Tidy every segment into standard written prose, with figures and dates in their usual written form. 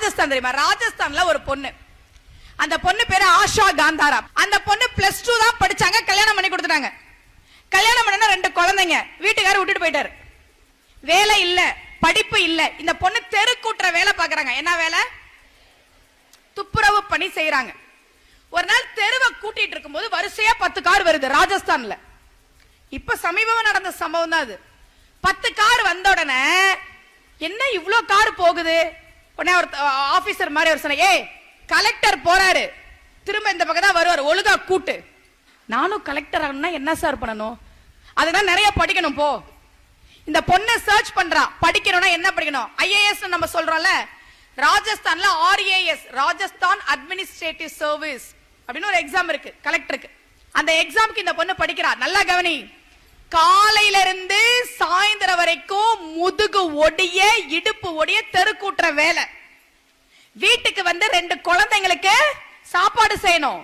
ராஜஸ்தான் தெரியுமா? ராஜஸ்தான்ல ஒரு பொண்ணு, அந்த பொண்ணு பேரு ஆஷா காந்தாரா. அந்த பொண்ணு +2 தான் படிச்சாங்க, கல்யாணம் பண்ணி கொடுத்துட்டாங்க. கல்யாணம் பண்ணா 2 குழந்தைங்க, வீட்டுக்காரர் விட்டுட்டு போயிட்டாரு. வேலை இல்ல, படிப்பு இல்ல. இந்த பொண்ணு தெருக்கூட்டுற வேலை பாக்குறாங்க. என்ன வேலை? துப்புரவு பணி செய்யறாங்க. ஒரு நாள் தெருவை கூட்டிட்டு இருக்கும்போது வரிசையா 10 கார் வருது ராஜஸ்தான்ல. இப்ப சமீபமா நடந்த சம்பவம் தான் அது. 10 கார் வந்த உடனே என்ன இவ்ளோ கார் போகுது? உடனே ஒரு ஆபீசர் மாதிரி ஒரு சொன்ன, ஏய் கலெக்டர் போறாரு, திரும்ப இந்த பக்கம் தான் வருவார், ஒழுங்கா கூட்டு. நானும் கலெக்டர் ஆகணும்னா என்ன சார் பண்ணணும்? அதுதான் நிறைய படிக்கணும். போ. இந்த பொண்ணை சர்ச் பண்றா. படிக்கணும்னா என்ன படிக்கணும்? IAS நம்ம சொல்றோம்ல, ராஜஸ்தான்ல RAS, ராஜஸ்தான் அட்மினிஸ்ட்ரேட்டிவ் சர்வீஸ் அப்படின்னு ஒரு எக்ஸாம் இருக்கு கலெக்டருக்கு. அந்த எக்ஸாமுக்கு இந்த பொண்ணு படிக்கிறா. நல்லா கவனி. காலையில இருந்து சாயந்தரம் வரைக்கும் முதுகு ஒடிய இடுப்பு ஒடிய தெருக்கூட்டுற வேலை. வீட்டுக்கு வந்து 2 குழந்தைங்களுக்கு சாப்பாடு செய்யணும்,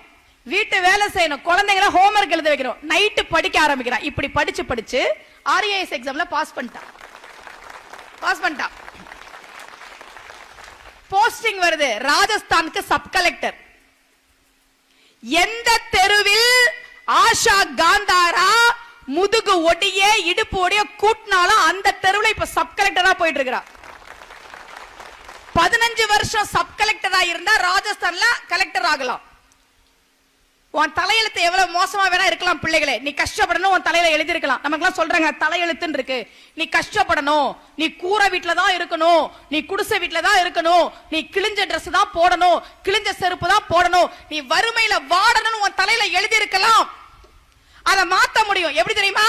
வீட்டு வேலை செய்யணும், குழந்தைங்கள ஹோம்வொர்க் எழுத வைக்கணும், நைட்டு படிக்க ஆரம்பிக்கிறான். இப்படி படிச்சு படிச்சு RAS எக்ஸாம்ல பாஸ் பண்ணிட்டா. போஸ்டிங் வருது ராஜஸ்தானுக்கு சப் கலெக்டர். எந்த தெருவில் ஆஷா காந்தாரா முதுகு ஒடிய இடுப்பு ஒடிய கூட்டினாலும் அந்த தெருவில் இப்ப சப் கலெக்டரா போயிட்டு இருக்கிறா. 15 வருஷம் சப் கலெக்டரா இருந்தா ராஜஸ்தான்ல கலெக்டர் ஆகலாம். உன் தலையெழுத்து எவ்வளவு மோசமா வேணா இருக்கலாம் பிள்ளைகளே, நீ கஷ்டப்படணும், உன் தலையில எழுதி இருக்கலாம். நமக்கு சொல்றாங்க தலையெழுத்துன்னு இருக்கு, நீ கஷ்டப்படணும், நீ கூரை வீட்டுல தான் இருக்கணும், நீ குடிசை வீட்டுல தான் இருக்கணும், நீ கிழிஞ்ச ட்ரெஸ் தான் போடணும், கிழிஞ்ச செருப்பு தான் போடணும், நீ வறுமையில வாடணும் உன் தலையில எழுதி இருக்கலாம். அதை மாத்த முடியும். எப்படி தெரியுமா?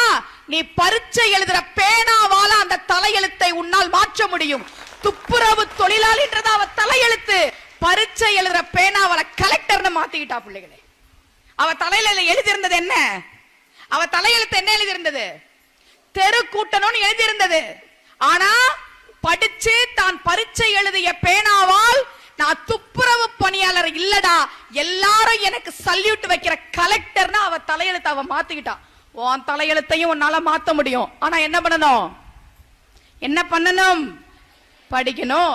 நீ பரீட்சை எழுதுற பேனாவால அந்த தலையெழுத்தை உன்னால் மாற்ற முடியும். துப்புரவு தொழிலாளின்றது அவ தலையெழுத்து. பரீட்சை எழுதுற பேனாவால கலெக்டர்னு மாத்திக்கிட்டா பிள்ளைகளே. அவ தலையில எழுதியிருந்தது என்ன? அவ தலையெழுத்து என்ன எழுதியிருந்தது? தெரு கூட்டணும்னு எழுதியிருந்தது. ஆனா படிச்சு தான் பரீட்சை எழுதிய பேனாவால் நான் துப்புரவு பணியாளர் இல்லடா, எல்லாரும் எனக்கு சல்யூட் வைக்கிற கலெக்டர்னா அவ தலையெழுத்து அவ மாத்திக்கிட்டா. உன் தலையெழுத்தையும் உன்னால மாத்த முடியும். ஆனா என்ன பண்ணணும்? படிக்கணும்.